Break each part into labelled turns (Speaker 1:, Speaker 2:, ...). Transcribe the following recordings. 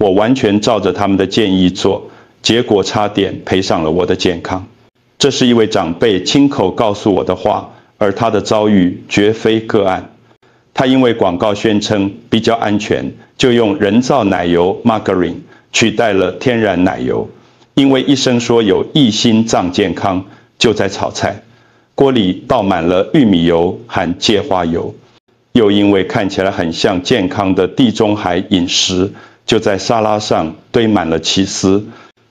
Speaker 1: 我完全照着他们的建议做，结果差点赔上了我的健康。这是一位长辈亲口告诉我的话，而他的遭遇绝非个案。他因为广告宣称比较安全，就用人造奶油 margarine 取代了天然奶油。因为医生说有益心脏健康，就在炒菜，锅里倒满了玉米油和芥花油。又因为看起来很像健康的地中海饮食，就在沙拉上堆满了起司。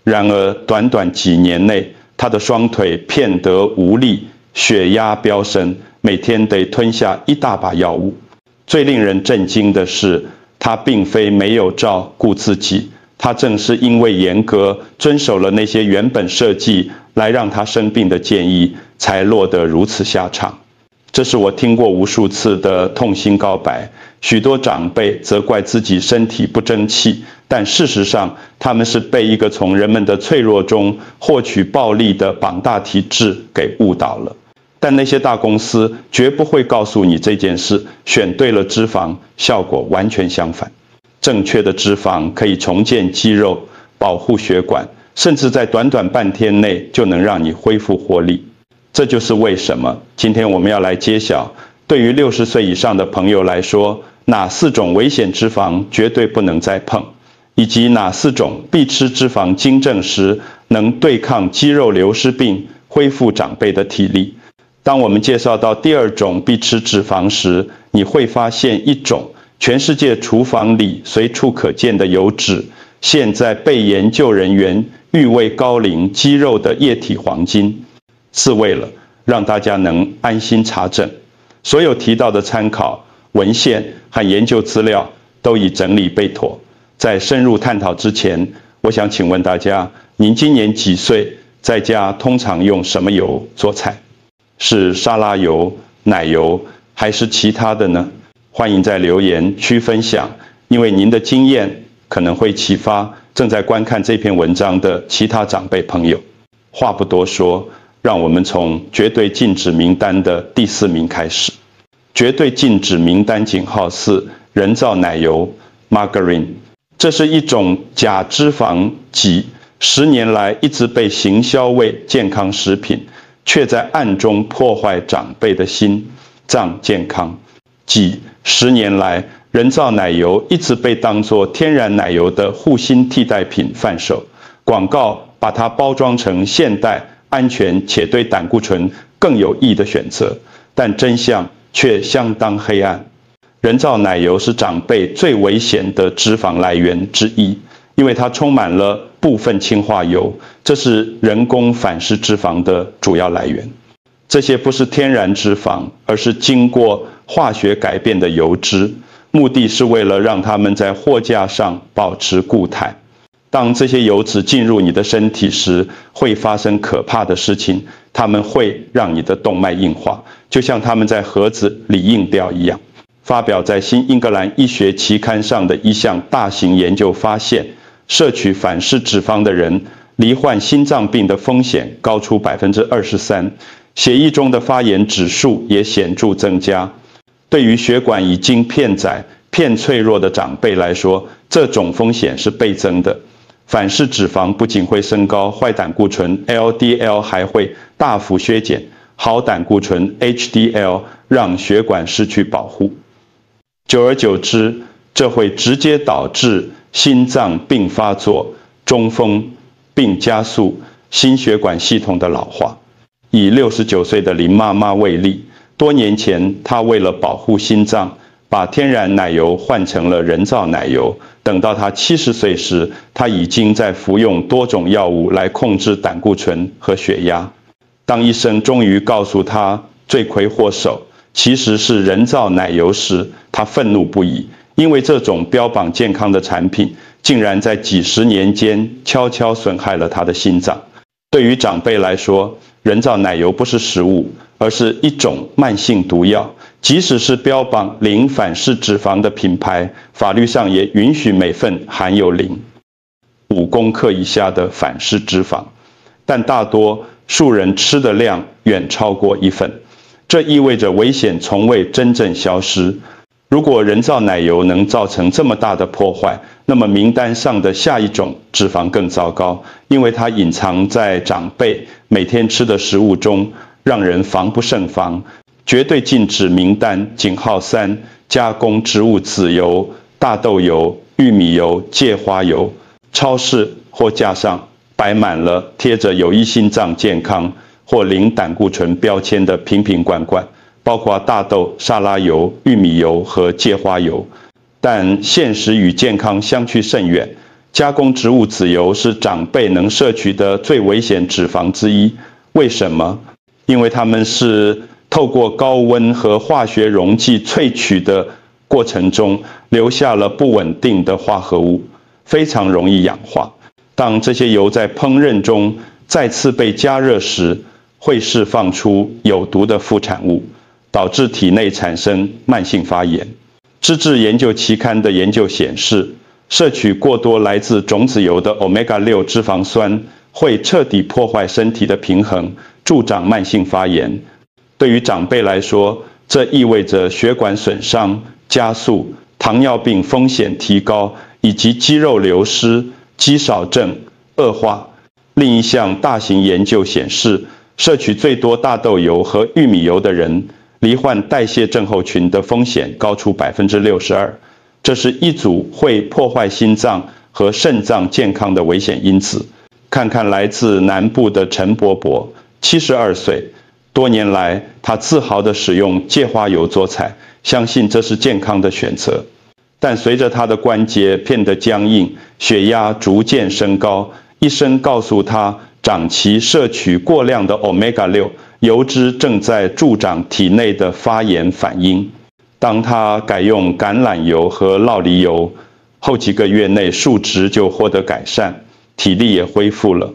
Speaker 1: 然而短短几年内，他的双腿遍得无力，血压飙升，每天得吞下一大把药物。最令人震惊的是，他并非没有照顾自己，他正是因为严格遵守了那些原本设计来让他生病的建议，才落得如此下场。这是我听过无数次的痛心告白。许多长辈责怪自己身体不争气，但事实上他们是被一个从人们的脆弱中获取暴利的绑大体制给误导了。但那些大公司绝不会告诉你这件事，选对了脂肪，效果完全相反。正确的脂肪可以重建肌肉，保护血管，甚至在短短半天内就能让你恢复活力。这就是为什么今天我们要来揭晓，对于60岁以上的朋友来说，哪4种危险脂肪绝对不能再碰，以及哪4种必吃脂肪经证时能对抗肌肉流失病，恢复长辈的体力。当我们介绍到第2种必吃脂肪时，你会发现一种全世界厨房里随处可见的油脂，现在被研究人员誉为高龄肌肉的液体黄金，是为了让大家能安心查证。所有提到的参考文献和研究资料都已整理备妥。在深入探讨之前，我想请问大家，您今年几岁？在家通常用什么油做菜？是沙拉油、奶油，还是其他的呢？欢迎在留言区分享，因为您的经验可能会启发正在观看这篇文章的其他长辈朋友。话不多说，让我们从绝对禁止名单的第4名开始。绝对禁止名单井号4：人造奶油 margarine。这是一种假脂肪麂，10年来一直被行销为健康食品，却在暗中破坏长辈的心脏健康。麂10年来，人造奶油一直被当作天然奶油的护心替代品贩售，广告把它包装成现代、安全且对胆固醇更有益的选择，但真相却相当黑暗。人造奶油是长辈最危险的脂肪来源之一，因为它充满了部分氢化油，这是人工反式脂肪的主要来源。这些不是天然脂肪，而是经过化学改变的油脂，目的是为了让它们在货架上保持固态。当这些油脂进入你的身体时，会发生可怕的事情，它们会让你的动脉硬化，就像它们在盒子里硬掉一样。发表在《新英格兰医学期刊》上的一项大型研究发现，摄取反式脂肪的人罹患心脏病的风险高出23%，血液中的发炎指数也显著增加。对于血管已经片窄、片脆弱的长辈来说，这种风险是倍增的。反式脂肪不仅会升高坏胆固醇 LDL， 还会大幅削减好胆固醇 HDL， 让血管失去保护。久而久之，这会直接导致心脏病发作、中风，并加速心血管系统的老化。以69岁的林妈妈为例，多年前她为了保护心脏，把天然奶油换成了人造奶油。等到她70岁时，她已经在服用多种药物来控制胆固醇和血压。当医生终于告诉她罪魁祸首其实是人造奶油时，她愤怒不已，因为这种标榜健康的产品竟然在几十年间悄悄损害了她的心脏。对于长辈来说，人造奶油不是食物，而是一种慢性毒药。即使是标榜零反式脂肪的品牌，法律上也允许每份含有0.5公克以下的反式脂肪，但大多数人吃的量远超过1份。这意味着危险从未真正消失。如果人造奶油能造成这么大的破坏，那么名单上的下一种脂肪更糟糕，因为它隐藏在长辈每天吃的食物中，让人防不胜防。绝对禁止名单#3加工植物籽油、大豆油、玉米油、芥花油。超市货架上摆满了贴着有益心脏健康或零胆固醇标签的瓶瓶罐罐，包括大豆、沙拉油、玉米油和芥花油。但现实与健康相去甚远，加工植物籽油是长辈能摄取的最危险脂肪之一。为什么？因为它们是透过高温和化学溶剂萃取的过程中，留下了不稳定的化合物，非常容易氧化。当这些油在烹饪中再次被加热时，会释放出有毒的副产物，导致体内产生慢性发炎。知智研究期刊的研究显示，摄取过多来自种子油的 Omega-6 脂肪酸会彻底破坏身体的平衡，助长慢性发炎。对于长辈来说，这意味着血管损伤加速、糖尿病风险提高，以及肌肉流失、肌少症恶化。另一项大型研究显示，摄取最多大豆油和玉米油的人，罹患代谢症候群的风险高出62%，这是一组会破坏心脏和肾脏健康的危险因子。看看来自南部的陈伯伯，72岁，多年来他自豪地使用芥花油做菜，相信这是健康的选择。但随着他的关节变得僵硬，血压逐渐升高，医生告诉他，长期摄取过量的 Omega-6 油脂正在助长体内的发炎反应。当他改用橄榄油和酪梨油后，几个月内数值就获得改善，体力也恢复了。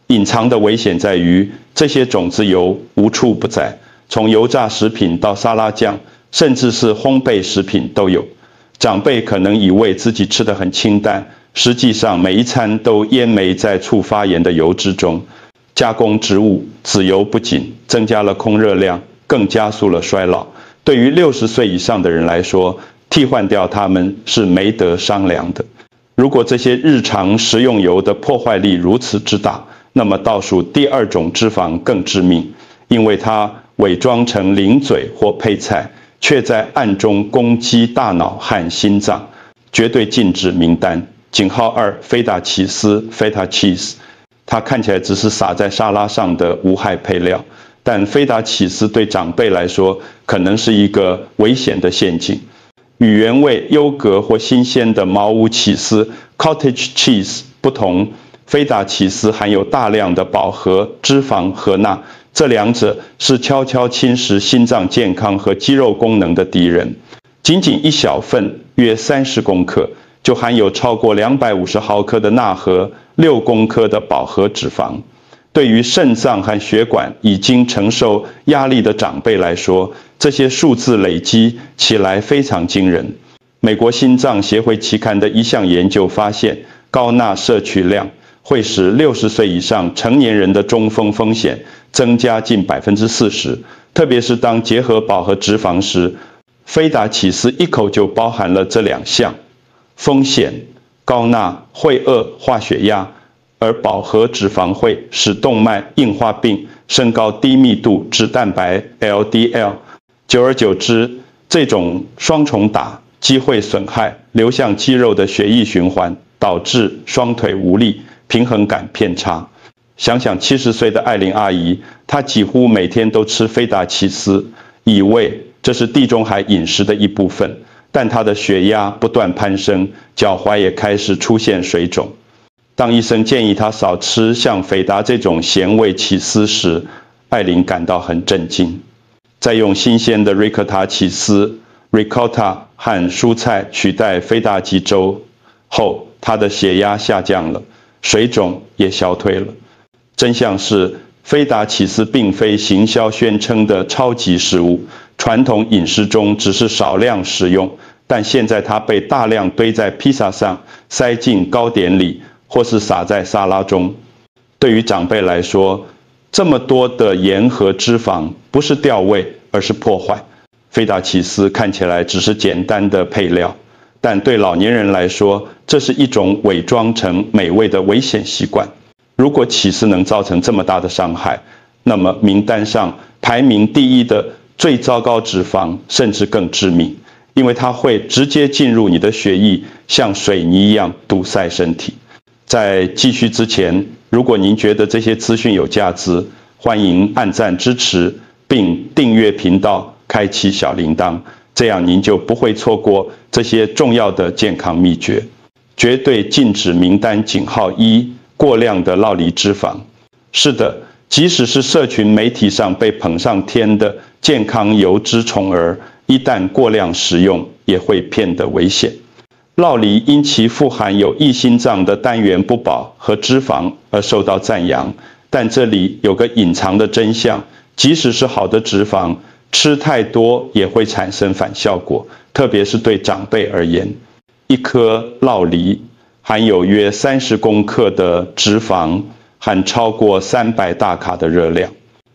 Speaker 1: 隐藏的危险在于，这些种子油无处不在，从油炸食品到沙拉酱，甚至是烘焙食品都有。长辈可能以为自己吃得很清淡，实际上每一餐都淹没在促发炎的油脂中。加工植物籽油不仅增加了空热量，更加速了衰老。对于60岁以上的人来说，替换掉它们是没得商量的。如果这些日常食用油的破坏力如此之大，那么倒数第二种脂肪更致命，因为它伪装成零嘴或配菜，却在暗中攻击大脑和心脏。绝对禁止名单#2菲达起司 Feta Cheese。它看起来只是撒在沙拉上的无害配料，但菲达起司对长辈来说可能是一个危险的陷阱。与原味优格或新鲜的茅屋起司 Cottage Cheese 不同，菲达起司含有大量的饱和脂肪和钠，这两者是悄悄侵蚀心脏健康和肌肉功能的敌人。仅仅一小份，约30公克，就含有超过250毫克的钠和6公克的饱和脂肪。对于肾脏和血管已经承受压力的长辈来说，这些数字累积起来非常惊人。美国心脏协会期刊的一项研究发现，高钠摄取量会使60岁以上成年人的中风风险增加近40%，特别是当结合饱和脂肪时，菲达起司一口就包含了这两项风险。高钠会恶化血压，而饱和脂肪会使动脉硬化病，升高低密度脂蛋白 LDL。久而久之，这种双重打击会损害流向肌肉的血液循环，导致双腿无力，平衡感偏差。想想70岁的艾琳阿姨，她几乎每天都吃菲达起司，以为这是地中海饮食的一部分，但她的血压不断攀升，脚踝也开始出现水肿。当医生建议她少吃像菲达这种咸味起司时，艾琳感到很震惊。在用新鲜的瑞克塔起司 （ricotta） 和蔬菜取代菲达吉粥后，她的血压下降了，水肿也消退了。真相是，菲达起司并非行销宣称的超级食物，传统饮食中只是少量食用，但现在它被大量堆在披萨上，塞进糕点里，或是撒在沙拉中。对于长辈来说，这么多的盐和脂肪不是调味，而是破坏。菲达奇斯看起来只是简单的配料，但对老年人来说，这是一种伪装成美味的危险习惯。如果起司能造成这么大的伤害，那么名单上排名第一的最糟糕脂肪甚至更致命，因为它会直接进入你的血液，像水泥一样堵塞身体。在继续之前，如果您觉得这些资讯有价值，欢迎按赞支持，并订阅频道，开启小铃铛，这样您就不会错过这些重要的健康秘诀。绝对禁止名单井号1：过量的酪梨脂肪。是的，即使是社群媒体上被捧上天的健康油脂宠儿，一旦过量食用，也会变得危险。酪梨因其富含有益心脏的单元不饱和脂肪而受到赞扬，但这里有个隐藏的真相，即使是好的脂肪，吃太多也会产生反效果，特别是对长辈而言。一颗酪梨含有约30公克的脂肪，含超过300大卡的热量。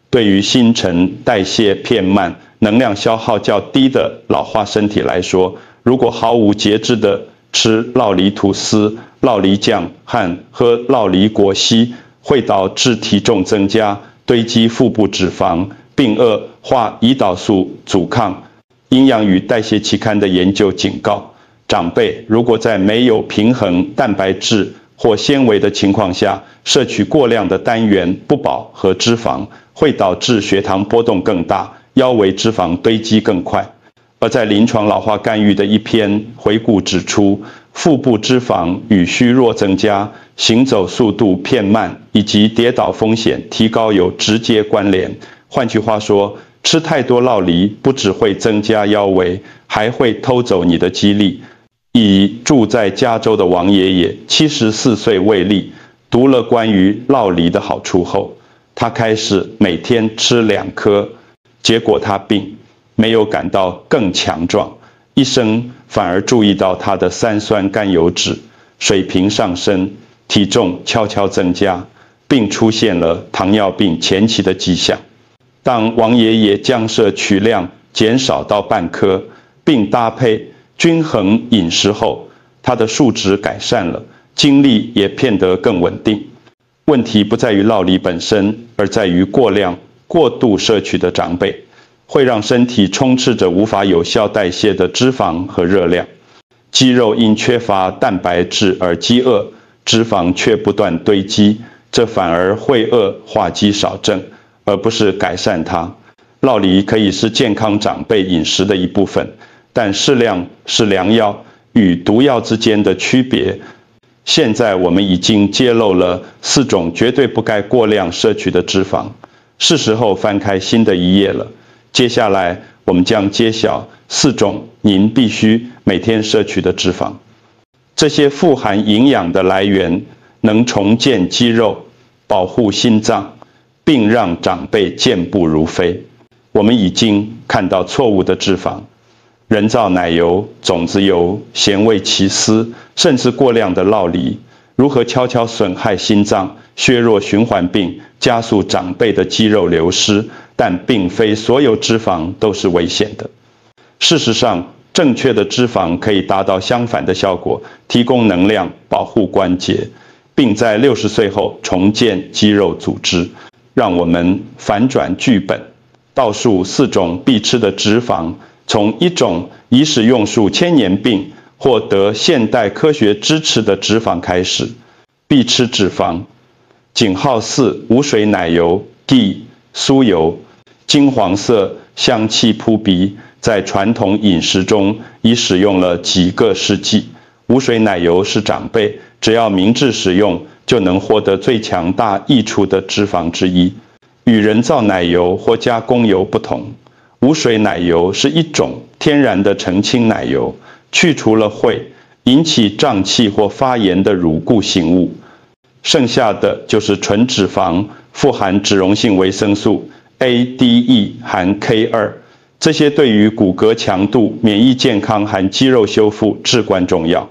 Speaker 1: 对于新陈代谢偏慢、能量消耗较低的老化身体来说，如果毫无节制地吃酪梨吐司、酪梨酱和喝酪梨果昔，会导致体重增加、堆积腹部脂肪，并恶化胰岛素阻抗。营养与代谢期刊的研究警告，长辈如果在没有平衡蛋白质或纤维的情况下，摄取过量的单元不饱和脂肪，会导致血糖波动更大，腰围脂肪堆积更快。而在临床老化干预的一篇回顾指出，腹部脂肪与虚弱增加、行走速度变慢以及跌倒风险提高有直接关联。换句话说，吃太多酪梨不只会增加腰围，还会偷走你的肌力。以住在加州的王爷爷74岁为例，读了关于酪梨的好处后，他开始每天吃2颗，结果他并没有感到更强壮，医生反而注意到他的三酸甘油酯水平上升，体重悄悄增加，并出现了糖尿病前期的迹象。当王爷爷将摄取量减少到半颗，并搭配均衡饮食后，他的数值改善了，精力也变得更稳定。问题不在于酪梨本身，而在于过度摄取的长辈，会让身体充斥着无法有效代谢的脂肪和热量。肌肉因缺乏蛋白质而饥饿，脂肪却不断堆积，这反而会恶化肌少症，而不是改善它。酪梨可以是健康长辈饮食的一部分，但适量是良药与毒药之间的区别。现在我们已经揭露了4种绝对不该过量摄取的脂肪，是时候翻开新的一页了。接下来我们将揭晓4种您必须每天摄取的脂肪。这些富含营养的来源能重建肌肉，保护心脏，并让长辈健步如飞。我们已经看到错误的脂肪，人造奶油、种子油、咸味起司，甚至过量的酪梨，如何悄悄损害心脏、削弱循环病、加速长辈的肌肉流失，但并非所有脂肪都是危险的。事实上，正确的脂肪可以达到相反的效果，提供能量，保护关节，并在60岁后重建肌肉组织。让我们反转剧本，倒数4种必吃的脂肪，从一种已使用数千年并获得现代科学支持的脂肪开始。必吃脂肪：井号4无水奶油 ghee 酥油，金黄色，香气扑鼻，在传统饮食中已使用了几个世纪。无水奶油是长辈只要明智使用就能获得最强大益处的脂肪之一。与人造奶油或加工油不同，无水奶油是一种天然的澄清奶油，去除了会引起胀气或发炎的乳固形物，剩下的就是纯脂肪，富含脂溶性维生素 A、D、E 含 K2， 这些对于骨骼强度、免疫健康和肌肉修复至关重要。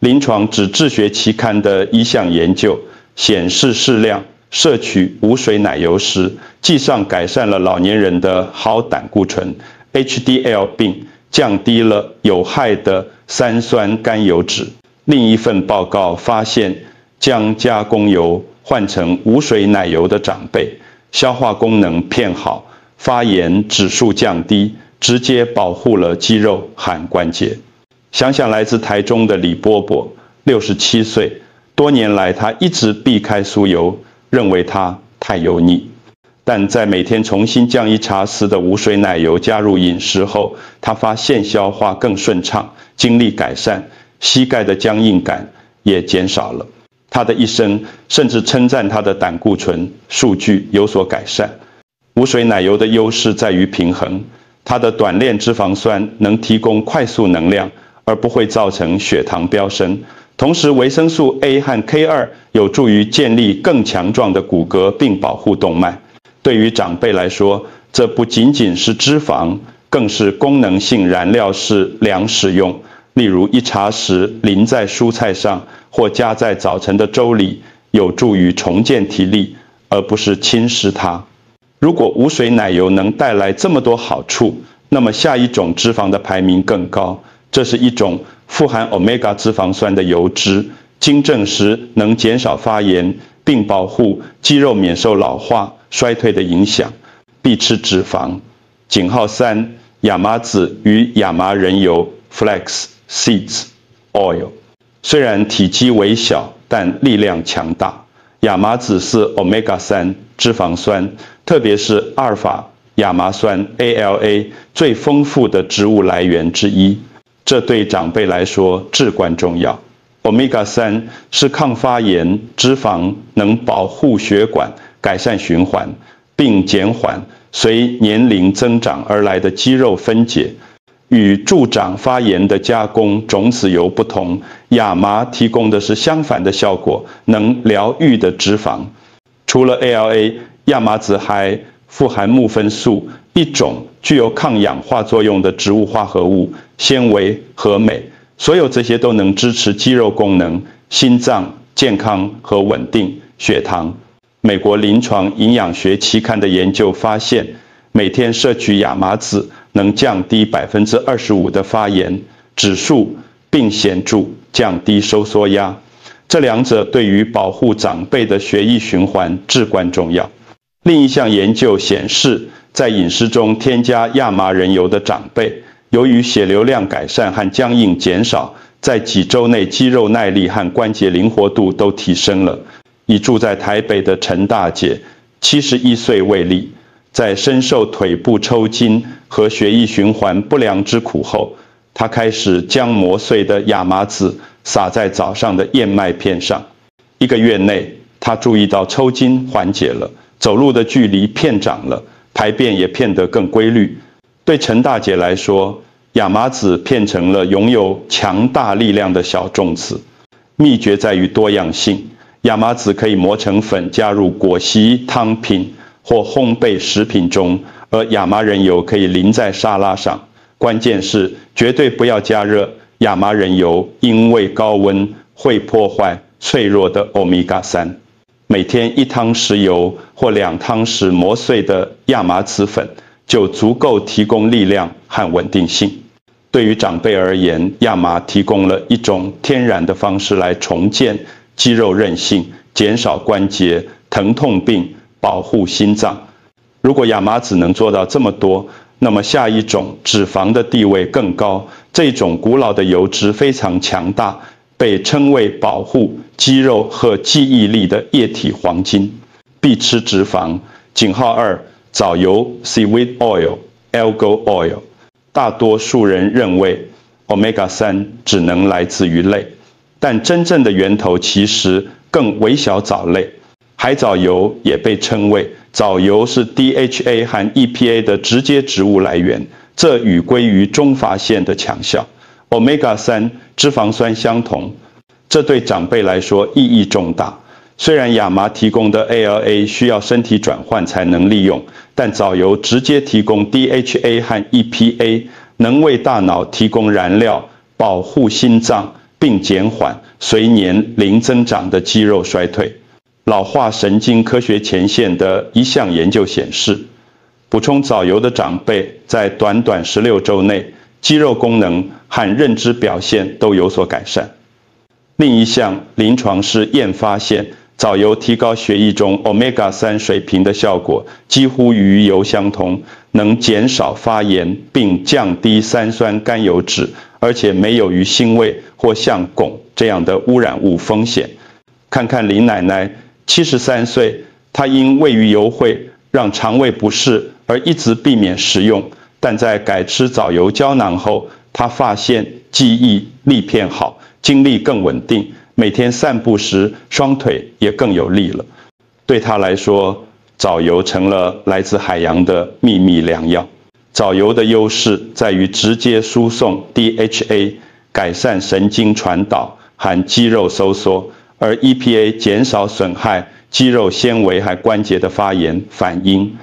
Speaker 1: 临床脂质学期刊的一项研究显示，适量摄取无水奶油时，既上改善了老年人的好胆固醇 HDL 并降低了有害的三酸甘油酯。另一份报告发现，将加工油换成无水奶油的长辈，消化功能偏好，发炎指数降低，直接保护了肌肉和关节。想想来自台中的李波波，67岁，多年来他一直避开酥油，认为它太油腻。但在每天重新将1茶匙的无水奶油加入饮食后，他发现消化更顺畅，精力改善，膝盖的僵硬感也减少了。他的一生甚至称赞他的胆固醇数据有所改善。无水奶油的优势在于平衡，它的短链脂肪酸能提供快速能量，而不会造成血糖飙升。同时，维生素 A 和 K2 有助于建立更强壮的骨骼并保护动脉。对于长辈来说，这不仅仅是脂肪，更是功能性燃料式良食用。例如1茶匙淋在蔬菜上，或加在早晨的粥里，有助于重建体力，而不是侵蚀它。如果无水奶油能带来这么多好处，那么下一种脂肪的排名更高。这是一种富含 Omega 脂肪酸的油脂，经证实能减少发炎，并保护肌肉免受老化衰退的影响。必吃脂肪。井号3亚麻籽与亚麻仁油 Flax Seeds Oil， 虽然体积微小，但力量强大。亚麻籽是 Omega 3脂肪酸，特别是阿尔法亚麻酸 ALA 最丰富的植物来源之一，这对长辈来说至关重要。Omega 3是抗发炎脂肪，能保护血管，改善循环，并减缓随年龄增长而来的肌肉分解。与助长发炎的加工种子油不同，亚麻提供的是相反的效果，能疗愈的脂肪。除了 ALA， 亚麻籽还富含木酚素，一种具有抗氧化作用的植物化合物，纤维和镁。所有这些都能支持肌肉功能、心脏健康和稳定、血糖。美国临床营养学期刊的研究发现，每天摄取亚麻籽能降低25%的发炎指数，并显著降低收缩压。这两者对于保护长辈的血液循环至关重要。另一项研究显示，在饮食中添加亚麻仁油的长辈，由于血流量改善和僵硬减少，在几周内肌肉耐力和关节灵活度都提升了。以住在台北的陈大姐，71岁为例，在深受腿部抽筋和血液循环不良之苦后，她开始将磨碎的亚麻籽撒在早上的燕麦片上。1个月内，她注意到抽筋缓解了，走路的距离片长了，排便也变得更规律。对陈大姐来说，亚麻籽变成了拥有强大力量的小种子。秘诀在于多样性。亚麻籽可以磨成粉，加入果昔、汤品或烘焙食品中，而亚麻仁油可以淋在沙拉上。关键是绝对不要加热亚麻仁油，因为高温会破坏脆弱的 Omega 3。每天1汤匙油或2汤匙磨碎的亚麻籽粉就足够提供力量和稳定性。对于长辈而言，亚麻提供了一种天然的方式来重建肌肉韧性，减少关节疼痛并保护心脏。如果亚麻籽能做到这么多，那么下一种脂肪的地位更高。这种古老的油脂非常强大，被称为保护肌肉和记忆力的液体黄金。必吃脂肪。井号2藻油 Seaweed Oil、Algal Oil。大多数人认为 Omega 3只能来自于类，但真正的源头其实更微小藻类。海藻油也被称为藻油，是 DHA 和 EPA 的直接植物来源，这与归于中发线的强效。Omega 3脂肪酸相同，这对长辈来说意义重大。虽然亚麻提供的 ALA 需要身体转换才能利用，但藻油直接提供 DHA 和 EPA， 能为大脑提供燃料，保护心脏，并减缓随年龄增长的肌肉衰退。老化神经科学前线的一项研究显示，补充藻油的长辈在短短16周内，肌肉功能和认知表现都有所改善。另一项临床试验发现，藻油提高血液中 Omega-3 水平的效果几乎与鱼油相同，能减少发炎并降低三酸甘油酯，而且没有鱼腥味或像汞这样的污染物风险。看看林奶奶，73岁，她因胃鱼油会让肠胃不适而一直避免食用，但在改吃藻油胶囊后，她发现记忆力变好，精力更稳定，每天散步时双腿也更有力了。对她来说，藻油成了来自海洋的秘密良药。藻油的优势在于直接输送 DHA， 改善神经传导和肌肉收缩，而 EPA 减少损害肌肉纤维和关节的发炎反应。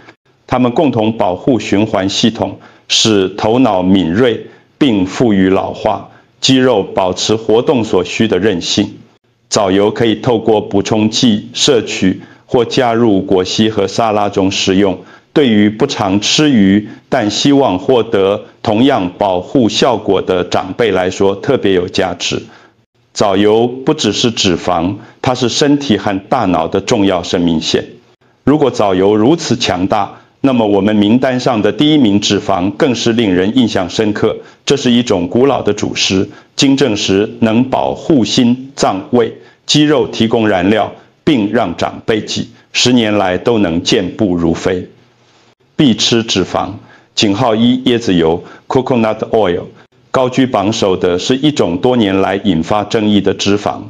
Speaker 1: 它们共同保护循环系统，使头脑敏锐并富于老化，肌肉保持活动所需的韧性。藻油可以透过补充剂摄取或加入果昔和沙拉中食用，对于不常吃鱼但希望获得同样保护效果的长辈来说特别有价值。藻油不只是脂肪，它是身体和大脑的重要生命线。如果藻油如此强大，那么我们名单上的第1名脂肪更是令人印象深刻。这是一种古老的主食，经证实能保护心脏、胃、肌肉提供燃料，并让长辈几10年来都能健步如飞。必吃脂肪，井号1椰子油 （Coconut Oil）。高居榜首的是一种多年来引发争议的脂肪，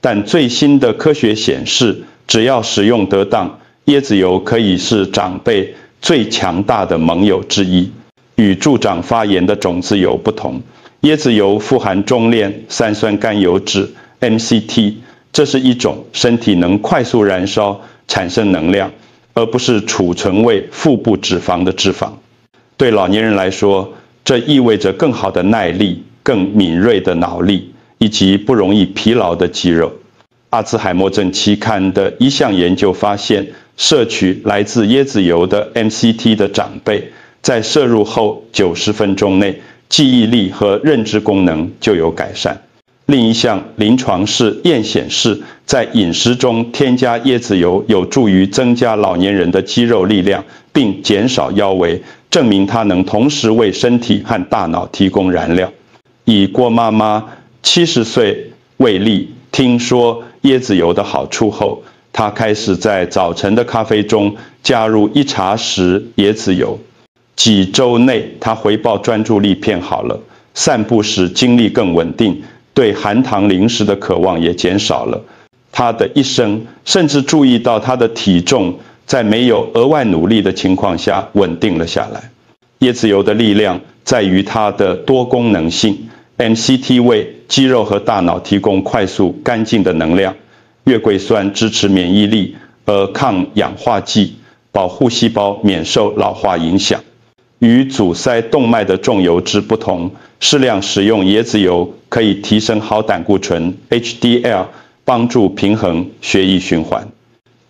Speaker 1: 但最新的科学显示，只要使用得当，椰子油可以是长辈最强大的盟友之一。与助长发炎的种子油不同，椰子油富含中链三酸甘油酯 MCT， 这是一种身体能快速燃烧产生能量，而不是储存为腹部脂肪的脂肪。对老年人来说，这意味着更好的耐力、更敏锐的脑力，以及不容易疲劳的肌肉。阿兹海默症期刊的一项研究发现，摄取来自椰子油的 MCT 的长辈，在摄入后90分钟内，记忆力和认知功能就有改善。另一项临床试验显示，在饮食中添加椰子油有助于增加老年人的肌肉力量，并减少腰围，证明它能同时为身体和大脑提供燃料。以郭妈妈70岁为例，听说椰子油的好处后，她开始在早晨的咖啡中加入1茶匙椰子油。几周内，她回报专注力变好了，散步时精力更稳定，对含糖零食的渴望也减少了。她的一生甚至注意到她的体重在没有额外努力的情况下稳定了下来。椰子油的力量在于它的多功能性。MCT 为肌肉和大脑提供快速干净的能量，月桂酸支持免疫力，而抗氧化剂保护细胞免受老化影响。与阻塞动脉的重油脂不同，适量使用椰子油可以提升好胆固醇 HDL， 帮助平衡血液循环。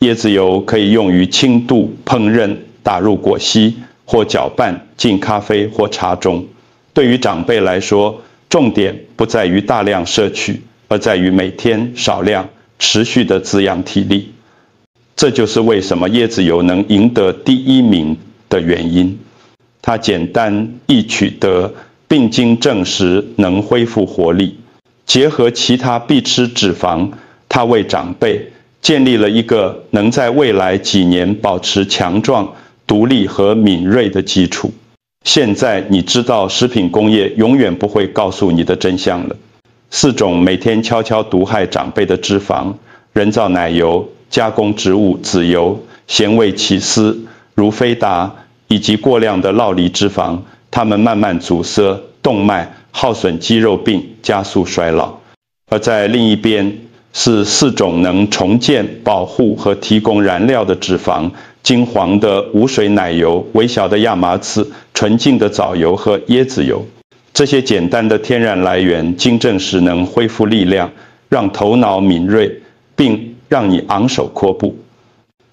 Speaker 1: 椰子油可以用于轻度烹饪，打入果昔或搅拌进咖啡或茶中。对于长辈来说，重点不在于大量摄取，而在于每天少量持续的滋养体力。这就是为什么椰子油能赢得第1名的原因。它简单易取得，并经证实能恢复活力。结合其他必吃脂肪，它为长辈建立了一个能在未来几年保持强壮、独立和敏锐的基础。现在你知道食品工业永远不会告诉你的真相了。4种每天悄悄毒害长辈的脂肪：人造奶油、加工植物籽油、咸味起司、如菲达，以及过量的酪梨脂肪，它们慢慢阻塞动脉，耗损肌肉并加速衰老。而在另一边是4种能重建、保护和提供燃料的脂肪：金黄的无水奶油、微小的亚麻籽、纯净的藻油和椰子油。这些简单的天然来源经证实能恢复力量，让头脑敏锐，并让你昂首阔步。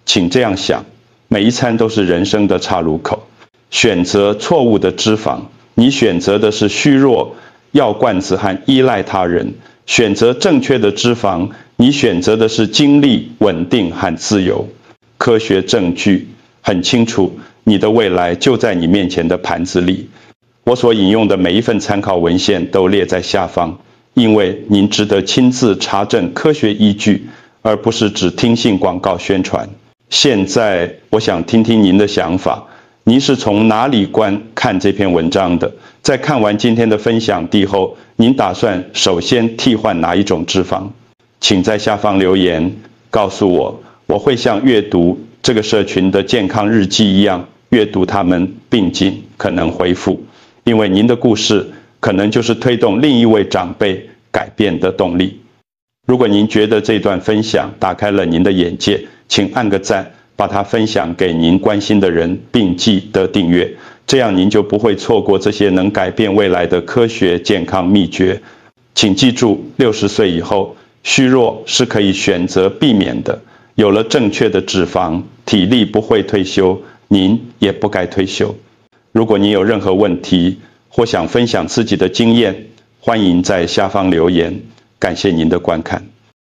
Speaker 1: 请这样想，每一餐都是人生的岔路口。选择错误的脂肪，你选择的是虚弱、药罐子和依赖他人；选择正确的脂肪，你选择的是精力、稳定和自由。科学证据很清楚，你的未来就在你面前的盘子里。我所引用的每一份参考文献都列在下方，因为您值得亲自查证科学依据，而不是只听信广告宣传。现在，我想听听您的想法。您是从哪里看这篇文章的？在看完今天的分享地后，您打算首先替换哪一种脂肪？请在下方留言告诉我，我会像阅读这个社群的健康日记一样，阅读它们并进，可能回复。因为您的故事可能就是推动另一位长辈改变的动力。如果您觉得这段分享打开了您的眼界，请按个赞，把它分享给您关心的人，并记得订阅，这样您就不会错过这些能改变未来的科学健康秘诀。请记住，60岁以后，虚弱是可以选择避免的。有了正确的脂肪，体力不会退休，您也不该退休。如果您有任何问题或想分享自己的经验，欢迎在下方留言。感谢您的观看。